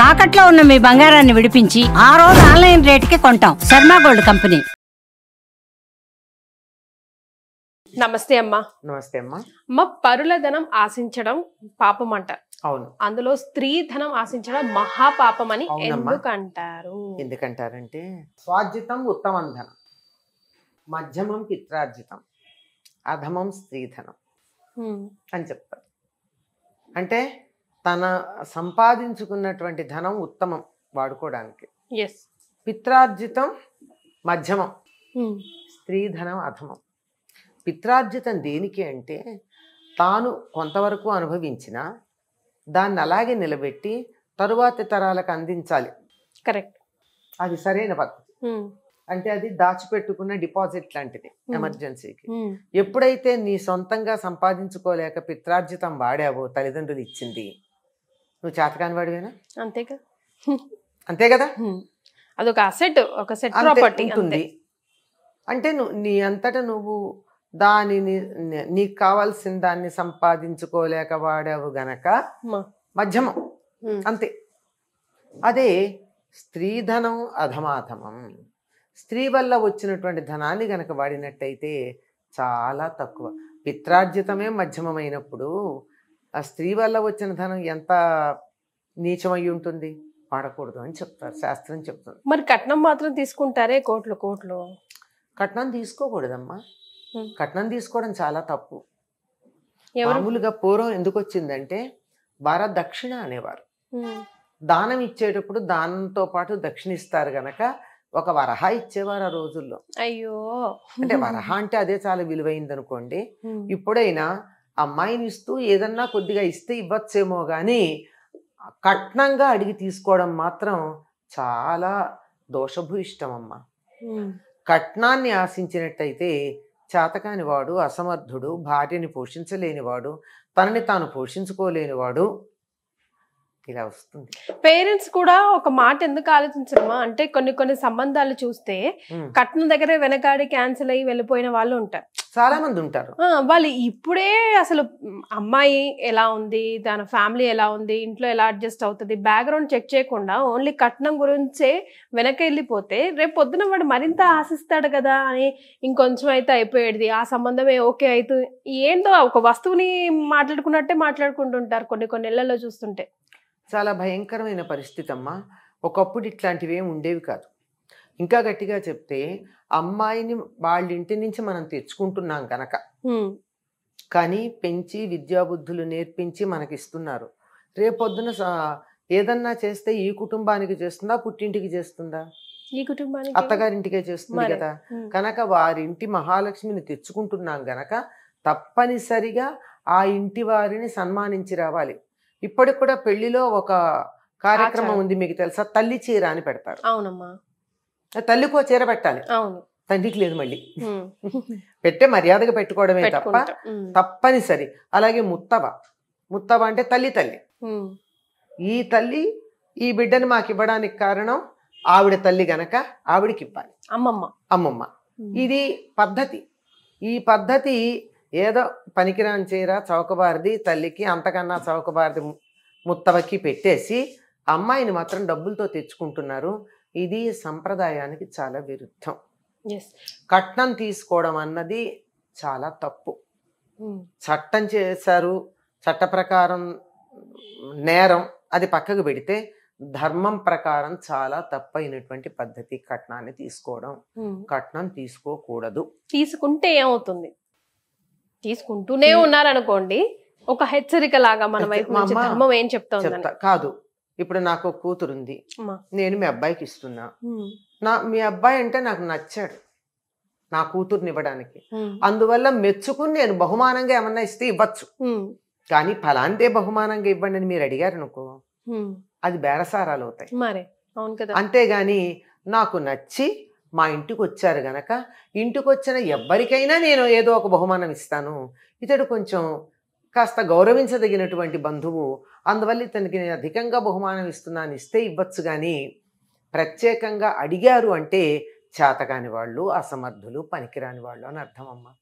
తాకట్లో ఉన్న మీ బంగారాన్ని విడిపించి ఆ రోజు ఆన్లైన్ రేటుకి కొంటాం. Sharma gold company. నమస్తే అమ్మా. నమస్తే అమ్మా. అమ్మ, పరుల ధనం ఆశించడం పాపం అంటారు. అవును. అందులో స్త్రీ ధనం ఆశించడం మహాపాపం అని ఎందుకంటారు? ఎందుకంటారంటే స్వార్జితం ఉత్తమం ధనం, మధ్యమం పిత్రార్జితం, అధమం స్త్రీధనం అని చెప్తారు. అంటే తన సంపాదించుకున్నటువంటి ధనం ఉత్తమం వాడుకోవడానికి, పిత్రార్జితం మధ్యమం, స్త్రీధనం అధమం. పిత్రార్జితం దేనికి అంటే తాను కొంతవరకు అనుభవించిన దాన్ని అలాగే నిలబెట్టి తరువాతి తరాలకు అందించాలి. కరెక్ట్. అది సరైన పద్ధతి. అంటే అది దాచిపెట్టుకున్న డిపాజిట్ లాంటిది ఎమర్జెన్సీకి. ఎప్పుడైతే నీ సొంతంగా సంపాదించుకోలేక పిత్రార్జితం వాడావో, తల్లిదండ్రులు ఇచ్చింది, నువ్వు చేతకాని వాడివేనా? అంతేగా. అంతే కదా. అదొక అసెట్, ఒక సెట్ ప్రాపర్టీ ఉంటుంది. అంటే నీ అంతటా నువ్వు దానిని నీకు కావాల్సిన దాన్ని సంపాదించుకోలేక వాడావు గనక మధ్యమం, అంతే. అదే స్త్రీధనం అధమాధమం. స్త్రీ వల్ల వచ్చినటువంటి ధనాన్ని గనక వాడినట్టయితే చాలా తక్కువ. పిత్రార్జితమే మధ్యమమైనప్పుడు ఆ స్త్రీ వల్ల వచ్చిన ధనం ఎంత నీచమై ఉంటుంది, వాడకూడదు అని చెప్తారు, శాస్త్రం చెప్తుంది. మరి కట్నం మాత్రం తీసుకుంటారే కోట్లు కోట్లు. కట్నం తీసుకోకూడదమ్మా. కట్నం తీసుకోవడం చాలా తప్పు. మామూలుగా పూర్వం ఎందుకు వచ్చిందంటే వరదక్షిణ అనేవారు. దానం ఇచ్చేటప్పుడు దానంతో పాటు దక్షిణ ఇస్తారు గనక ఒక వరహ ఇచ్చేవారు ఆ రోజుల్లో. అయ్యో, అంటే వరహ అంటే అదే చాలా విలువైంది అనుకోండి. ఇప్పుడైనా అమ్మాయిని ఇస్తూ ఏదన్నా కొద్దిగా ఇస్తే ఇవ్వచ్చేమో గాని కట్నంగా అడిగి తీసుకోవడం మాత్రం చాలా దోషభూయిష్టం అమ్మా. కట్నాన్ని ఆశించినట్టయితే చేతకాని వాడు, అసమర్థుడు, భార్యని పోషించలేనివాడు, తనని తాను పోషించుకోలేనివాడు ఇలా వస్తుంది. పేరెంట్స్ కూడా ఒక మాట ఎందుకు ఆలోచించడమా అంటే కొన్ని సంబంధాలు చూస్తే కట్నం దగ్గరే వెనకాడి క్యాన్సిల్ అయ్యి వెళ్ళిపోయిన వాళ్ళు ఉంటారు, చాలా మంది ఉంటారు. వాళ్ళు ఇప్పుడే అసలు అమ్మాయి ఎలా ఉంది, తన ఫ్యామిలీ ఎలా ఉంది, ఇంట్లో ఎలా అడ్జస్ట్ అవుతుంది, బ్యాక్గ్రౌండ్ చెక్ చేయకుండా ఓన్లీ కట్నం గురించే వెనక వెళ్ళిపోతే రేపు పొద్దున వాడు మరింత ఆశిస్తాడు కదా అని ఇంకొంచెం అయితే అయిపోయేది, ఆ సంబంధమే ఓకే అయితే ఏందో ఒక వస్తువుని మాట్లాడుకున్నట్టే మాట్లాడుకుంటుంటారు కొన్ని నెలల్లో చూస్తుంటే. చాలా భయంకరమైన పరిస్థితి అమ్మా. ఒకప్పుడు ఇట్లాంటివి ఏమి ఉండేవి కాదు. ఇంకా గట్టిగా చెప్తే అమ్మాయిని వాళ్ళ ఇంటి నుంచి మనం తెచ్చుకుంటున్నాం కనుక, కానీ పెంచి విద్యాబుద్ధులు నేర్పించి మనకిస్తున్నారు. రేపొద్దున ఏదన్నా చేస్తే ఈ కుటుంబానికి చేస్తుందా, పుట్టింటికి చేస్తుందా? ఈ కుటుంబానికి, అత్తగారింటికే చేస్తుంది కదా. కనుక వారింటి మహాలక్ష్మిని తెచ్చుకుంటున్నాం గనక తప్పనిసరిగా ఆ ఇంటి వారిని సన్మానించి రావాలి. ఇప్పటికి కూడా పెళ్లిలో ఒక కార్యక్రమం ఉంది, మీకు తెలుసా? తల్లి చీర అని పెడతారు. అవునమ్మా, తల్లికో చీర పెట్టాలి, అవును, తండ్రికి లేదు. మళ్ళీ పెట్టే మర్యాదగా పెట్టుకోవడమే తప్ప తప్పనిసరి. అలాగే ముత్తవ అంటే తల్లి. ఈ తల్లి ఈ బిడ్డని మాకు ఇవ్వడానికి కారణం ఆవిడ తల్లి గనక ఆవిడికి ఇవ్వాలి, అమ్మమ్మ. ఇది పద్ధతి. ఈ పద్ధతి ఏదో పనికిరాని చీర చౌకబారిది తల్లికి, అంతకన్నా చౌకబారిది ముత్తవకి పెట్టేసి అమ్మాయిని మాత్రం డబ్బులతో తెచ్చుకుంటున్నారు. ఇది సంప్రదాయానికి చాలా విరుద్ధం. కట్నం తీసుకోవడం అన్నది చాలా తప్పు. చట్టం చేశారు, చట్ట ప్రకారం నేరం, అది పక్కకు పెడితే ధర్మం ప్రకారం చాలా తప్పైనటువంటి పద్ధతి కట్నాన్ని తీసుకోవడం. కట్నం తీసుకోకూడదు. తీసుకుంటే ఏమవుతుంది? తీసుకుంటూనే ఉన్నారనుకోండి, ఒక హెచ్చరిక లాగా మన వైపు నుంచి ధర్మం ఏం చెప్తా కాదు. ఇప్పుడు నాకు కూతురుంది, నేను మీ అబ్బాయికి ఇస్తున్నా. మీ అబ్బాయి అంటే నాకు నచ్చాడు నా కూతుర్ని ఇవ్వడానికి, అందువల్ల మెచ్చుకుని నేను బహుమానంగా ఏమన్నా ఇస్తే ఇవ్వచ్చు. కానీ ఫలాంతే బహుమానంగా ఇవ్వండి అని మీరు అడిగారు అనుకో, అది బేరసారాలు అవుతాయి. అంతేగాని నాకు నచ్చి మా ఇంటికి వచ్చారు గనక ఇంటికి వచ్చిన ఎవ్వరికైనా నేను ఏదో ఒక బహుమానం ఇస్తాను, ఇతడు కొంచెం కాస్త గౌరవించదగినటువంటి బంధువు, అందువల్ల ఇతనికి నేను అధికంగా బహుమానం ఇస్తున్నాను ఇస్తే ఇవ్వచ్చు. కానీ ప్రత్యేకంగా అడిగారు అంటే చేతకాని వాళ్ళు, అసమర్థులు, పనికిరాని వాళ్ళు అని అర్థం అమ్మా.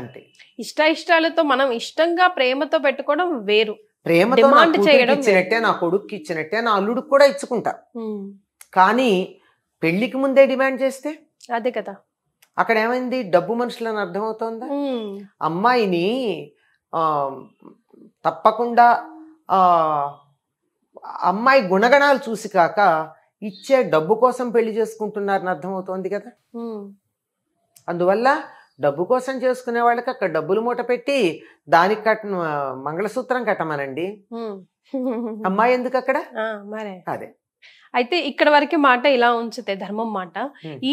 అంతే. ఇష్టాలతో మనం ఇష్టంగా ప్రేమతో పెట్టుకోవడం వేరు, ప్రేమతో నా Demand కూతురికి చేయడం ఇచ్చినట్టే, నా కొడుక్కి ఇచ్చినట్టే నా అల్లుడికి కూడా ఇచ్చుకుంటా. కానీ పెళ్లికి ముందే డిమాండ్ చేస్తే అదే కదా. అక్కడ ఏమైంది? డబ్బు మనుషులని అర్థమవుతోందా? అమ్మాయిని తప్పకుండా అమ్మాయి గుణగణాలు చూసి కాక ఇచ్చే డబ్బు కోసం పెళ్లి చేసుకుంటున్నారని అర్థమవుతోంది కదా. అందువల్ల డబ్బు కోసం చేసుకునే వాళ్ళకి అక్కడ డబ్బులు మూట పెట్టి దానికి మంగళసూత్రం కట్టమనండి. అమ్మాయి ఎందుకు అక్కడ? మరే అదే. అయితే ఇక్కడ వరకు మాట ఇలా ఉంచితే ధర్మం మాట,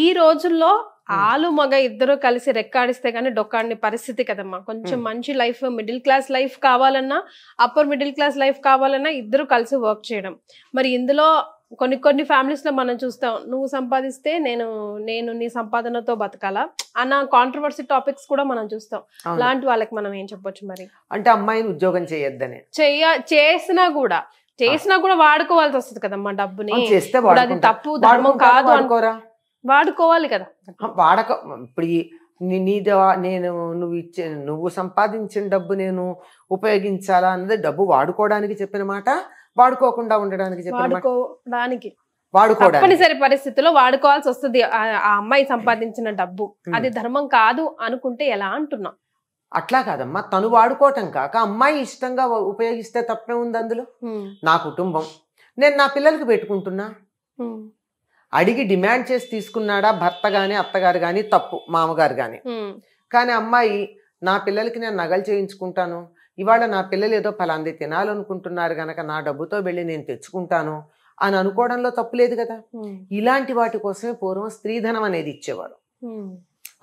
ఈ రోజుల్లో ఆలు మగ ఇద్దరు కలిసి రెక్కాడిస్తే గానీ డొక్కాడిని పరిస్థితి కదమ్మా. కొంచెం మంచి లైఫ్, మిడిల్ క్లాస్ లైఫ్ కావాలన్నా, అప్పర్ మిడిల్ క్లాస్ లైఫ్ కావాలన్నా ఇద్దరు కలిసి వర్క్ చేయడం. మరి ఇందులో కొన్ని ఫ్యామిలీస్ లో మనం చూస్తాం, నువ్వు సంపాదిస్తే నేను నీ సంపాదనతో బతకాలా అన్న కాంట్రవర్సీ టాపిక్స్ కూడా మనం చూస్తాం. అలాంటి వాళ్ళకి మనం ఏం చెప్పొచ్చు మరి? అంటే అమ్మాయిని ఉద్యోగం చేయొద్దని చేసినా కూడా వాడుకోవాల్సి వస్తుంది కదమ్మా డబ్బుని. అది తప్పు, ధర్మం కాదు అనుకోరా? వాడుకోవాలి కదా. ఇప్పుడు నువ్వు సంపాదించిన డబ్బు నేను ఉపయోగించాలా అన్నది డబ్బు వాడుకోవడానికి చెప్పిన మాట, వాడుకోకుండా ఉండడానికి చెప్పిన తప్పనిసరి పరిస్థితుల్లో వాడుకోవాల్సి వస్తుంది ఆ అమ్మాయి సంపాదించిన డబ్బు. అది ధర్మం కాదు అనుకుంటే ఎలా అంటున్నా? అట్లా కాదమ్మా, తను వాడుకోవటం కాక అమ్మాయి ఇష్టంగా ఉపయోగిస్తే తప్పే ఉంది అందులో. నా కుటుంబం, నేను నా పిల్లలకి పెట్టుకుంటున్నా. అడిగి డిమాండ్ చేసి తీసుకున్నాడా భర్త గాని అత్తగారు గాని తప్పు, మామగారు గాని. కానీ అమ్మాయి నా పిల్లలకి నేను నగలు చేయించుకుంటాను, ఇవాళ నా పిల్లలు ఏదో ఫలాంది తినాలనుకుంటున్నారు గనక నా డబ్బుతో వెళ్ళి నేను తెచ్చుకుంటాను అని అనుకోవడంలో తప్పు లేదు కదా. ఇలాంటి వాటి కోసమే పూర్వం స్త్రీధనం అనేది ఇచ్చేవారు.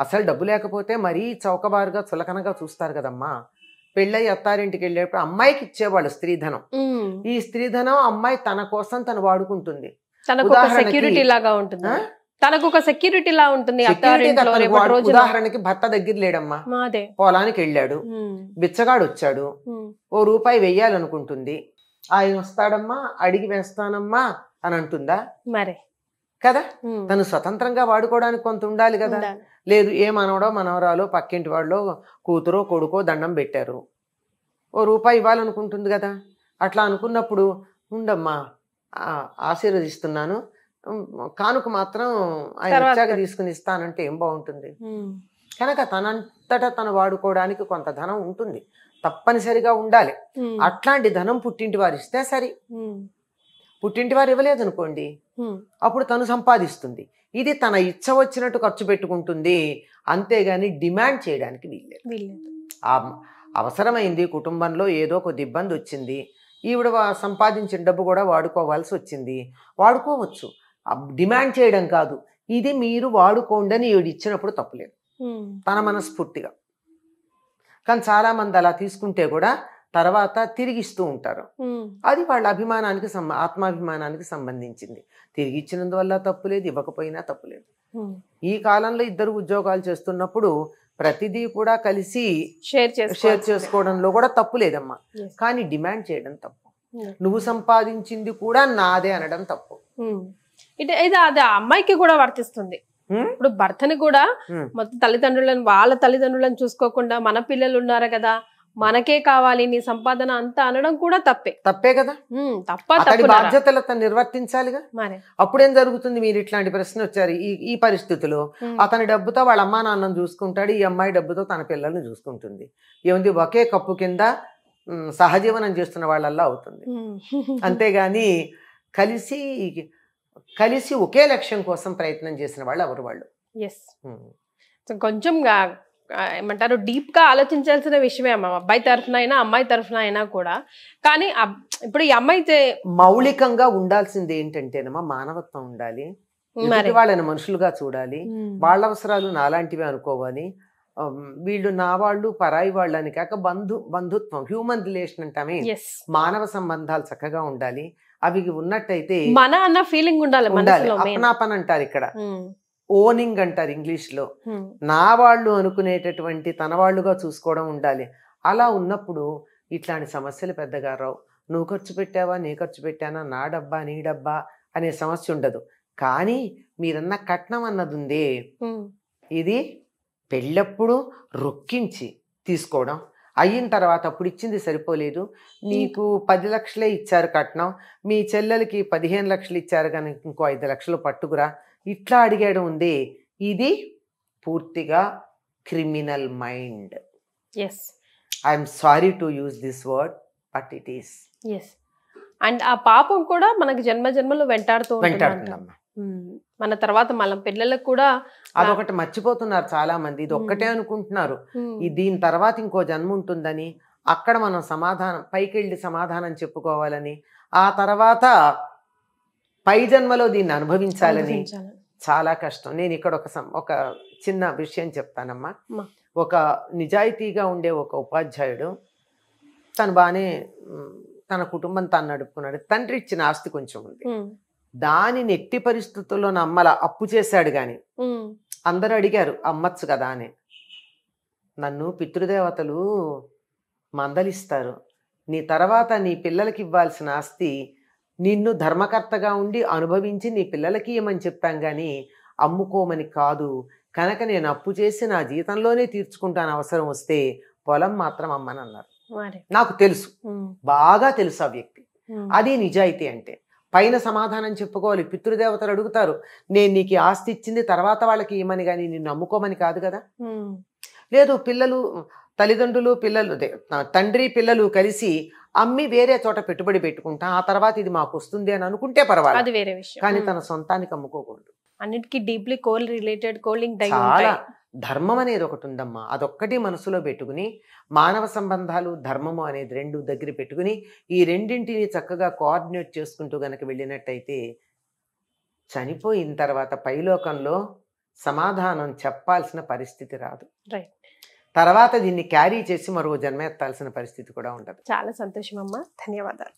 అసలు డబ్బు లేకపోతే మరీ చౌకబారుగా చులకనగా చూస్తారు కదమ్మా. పెళ్ళయి అత్తారింటికి వెళ్ళేటప్పుడు అమ్మాయికి ఇచ్చేవాళ్ళు స్త్రీధనం. ఈ స్త్రీధనం అమ్మాయి తన కోసం తను వాడుకుంటుంది. సెక్యూరిటీ లాగా ఉంటుంది, తనకు ఒక సెక్యూరిటీ లా ఉంటుంది. ఉదాహరణకి భర్త దగ్గర లేడమ్మా, పొలానికి వెళ్ళాడు, బిచ్చగాడు వచ్చాడు, ఓ రూపాయి వెయ్యాలనుకుంటుంది. ఆయన వస్తాడమ్మా అడిగి వేస్తానమ్మా అని అంటుందా? మరి కదా. తను స్వతంత్రంగా వాడుకోవడానికి కొంత ఉండాలి కదా. లేదు, ఏ మనవడో మనవరాలో పక్కింటి వాళ్ళు కూతురో కొడుకో దండం పెట్టారు, ఓ రూపాయి ఇవ్వాలనుకుంటుంది కదా. అట్లా అనుకున్నప్పుడు ఉండమ్మా ఆశీర్వదిస్తున్నాను, కానుక మాత్రం ఆయన వచ్చాక తీసుకుని ఇస్తానంటే ఏం బాగుంటుంది. కనుక తనంతటా తను వాడుకోవడానికి కొంత ధనం ఉంటుంది, తప్పనిసరిగా ఉండాలి. అట్లాంటి ధనం పుట్టింటి వారు ఇస్తే సరి. పుట్టింటి వారు ఇవ్వలేదు అనుకోండి, అప్పుడు తను సంపాదిస్తుంది. ఇది తన ఇచ్చ వచ్చినట్టు ఖర్చు పెట్టుకుంటుంది, అంతేగాని డిమాండ్ చేయడానికి వీల్లేదు. అవసరమైంది, కుటుంబంలో ఏదో కొద్ది ఇబ్బంది వచ్చింది, ఈవిడ సంపాదించిన డబ్బు కూడా వాడుకోవాల్సి వచ్చింది, వాడుకోవచ్చు. డిమాండ్ చేయడం కాదు, ఇది మీరు వాడుకోండి అని ఈవిడ ఇచ్చినప్పుడు తప్పులేదు తన మనస్ఫూర్తిగా. కానీ చాలా మంది అలా తీసుకుంటే కూడా తర్వాత తిరిగిస్తూ ఉంటారు. అది వాళ్ళ అభిమానానికి ఆత్మాభిమానానికి సంబంధించింది. తిరిగి ఇచ్చినందువల్ల తప్పు లేదు, ఇవ్వకపోయినా తప్పు లేదు. ఈ కాలంలో ఇద్దరు ఉద్యోగాలు చేస్తున్నప్పుడు ప్రతిదీ కూడా కలిసి షేర్ చేసుకోవడంలో కూడా తప్పు లేదమ్మా. కానీ డిమాండ్ చేయడం తప్పు. నువ్వు సంపాదించింది కూడా నాదే అనడం తప్పు. ఇది అది అమ్మాయికి కూడా వర్తిస్తుంది. ఇప్పుడు భర్తని కూడా మొత్తం వాళ్ళ తల్లిదండ్రులను చూసుకోకుండా మన పిల్లలు ఉన్నారు కదా, మనకే కావాలి నీ సంపాదన అంతా అనడం కూడా తప్పే కదా. బాధ్యతలు అతను నిర్వర్తించాలిగా. అప్పుడేం జరుగుతుంది? మీరు ఇట్లాంటి ప్రశ్న వచ్చారు, ఈ పరిస్థితిలో అతని డబ్బుతో వాళ్ళ అమ్మా నాన్నను చూసుకుంటాడు, ఈ అమ్మాయి డబ్బుతో తన పిల్లల్ని చూసుకుంటుంది. ఏముంది, ఒకే కప్పు కింద సహజీవనం చేస్తున్న వాళ్ళల్లా అవుతుంది. అంతేగాని కలిసి ఒకే లక్ష్యం కోసం ప్రయత్నం చేసిన వాళ్ళు ఎవరు వాళ్ళు. కొంచెం ఏమంటారు, డీప్ గా ఆలోచించాల్సిన విషయమే అమ్మ, అబ్బాయి తరఫున అయినా అమ్మాయి తరఫున అయినా కూడా. కానీ ఇప్పుడు ఈ అమ్మాయి మౌలికంగా ఉండాల్సింది ఏంటంటేనమ్మా, మానవత్వం ఉండాలి, వాళ్ళని మనుషులుగా చూడాలి, వాళ్ళ అవసరాలు నాలాంటివి అనుకోవాలి. వీళ్ళు నా వాళ్ళు పరాయి వాళ్ళు అని కాక బంధుత్వం, హ్యూమన్ రిలేషన్ అంటామే, మానవ సంబంధాలు చక్కగా ఉండాలి. అవి ఉన్నట్టయితే మన అన్న ఫీలింగ్ ఉండాలి. అపనాపన్ అంటారు ఇక్కడ, ఓనింగ్ అంటారు ఇంగ్లీష్ లో. నా వాళ్ళు అనుకునేటటువంటి తన వాళ్ళుగా చూసుకోవడం ఉండాలి. అలా ఉన్నప్పుడు ఇట్లాంటి సమస్యలు పెద్దగా రావు. నువ్వు ఖర్చు పెట్టావా, నీ ఖర్చు పెట్టానా, నా డబ్బా నీ డబ్బా అనే సమస్య ఉండదు. కానీ మీరన్న కట్నం అన్నది ఉందే, ఇది పెళ్ళప్పుడు రొక్కించి తీసుకోవడం, అయిన తర్వాత అప్పుడు ఇచ్చింది సరిపోలేదు, నీకు 10 లక్షలే ఇచ్చారు కట్నం, మీ చెల్లెలకి 15 లక్షలు ఇచ్చారు కానీ ఇంకో 5 లక్షలు పట్టుకురా, ఇట్లా అడిగేయడం ఉంది. ఇది పూర్తిగా criminal mind. Yes I'm sorry to use this word, but it is. Yes. And ఆ పాపం కూడా మనకి జన్మ జన్మలు వెంటాడుతూ ఉంటుంది. వెంటాడుతుందమ్మా. మన తర్వాత మన పిల్లలకు కూడా అదొకటి మర్చిపోతున్నారు చాలా మంది. ఇది ఒక్కటే అనుకుంటున్నారు, దీని తర్వాత ఇంకో జన్మ ఉంటుందని. అక్కడ మనం సమాధానం పైకి వెళ్ళి సమాధానం చెప్పుకోవాలని, ఆ తర్వాత పై జన్మలో దీన్ని అనుభవించాలని చాలా కష్టం. నేను ఇక్కడ ఒక చిన్న విషయం చెప్తానమ్మా. ఒక నిజాయితీగా ఉండే ఒక ఉపాధ్యాయుడు, తను బాగానే తన కుటుంబం తాను నడుపుకున్నాడు. తండ్రి ఇచ్చిన ఆస్తి కొంచెం ఉంది, దానిని ఎట్టి పరిస్థితుల్లో అమ్మల అప్పు చేశాడు. కానీ అందరూ అడిగారు అమ్మచ్చు కదా అని. నన్ను పితృదేవతలు మందలిస్తారు, నీ తర్వాత నీ పిల్లలకి ఇవ్వాల్సిన ఆస్తి నిన్ను ధర్మకర్తగా ఉండి అనుభవించి నీ పిల్లలకి ఇవ్వమని చెప్పాం కానీ అమ్ముకోమని కాదు. కనుక నేను అప్పు చేసి నా జీతంలోనే తీర్చుకుంటాను అవసరం వస్తే, పొలం మాత్రం అమ్మని అన్నారు. నాకు తెలుసు, బాగా తెలుసు ఆ వ్యక్తి. అది నిజాయితీ అంటే. పైన సమాధానం చెప్పుకోవాలి. పితృదేవతలు అడుగుతారు, నేను నీకు ఆస్తి ఇచ్చింది తర్వాత వాళ్ళకి ఇవ్వమని కానీ నిన్ను నమ్ముకోమని కాదు కదా. లేదు, పిల్లలు తల్లిదండ్రులు పిల్లలు తండ్రి పిల్లలు కలిసి అమ్మి వేరే చోట పెట్టుబడి పెట్టుకుంటా, ఆ తర్వాత ఇది మాకు వస్తుంది అని అనుకుంటే పర్వాలేదు, అది వేరే విషయం. కానీ తన సొంతానికి అమ్ముకోకూడదు. అన్నిటికీ డీప్లీ కోల్ రిలేటెడ్ కోలింగ్ చాలా ధర్మం అనేది ఒకటి ఉందమ్మా, అదొక్కటి మనసులో పెట్టుకుని మానవ సంబంధాలు ధర్మము అనేది రెండు దగ్గర పెట్టుకుని ఈ రెండింటిని చక్కగా కోఆర్డినేట్ చేసుకుంటూ గనక వెళ్ళినట్టయితే చనిపోయిన తర్వాత పైలోకంలో సమాధానం చెప్పాల్సిన పరిస్థితి రాదు. తర్వాత దీన్ని క్యారీ చేసి మరో జన్మ ఎత్తాల్సిన పరిస్థితి కూడా ఉండదు. చాలా సంతోషం అమ్మా, ధన్యవాదాలు.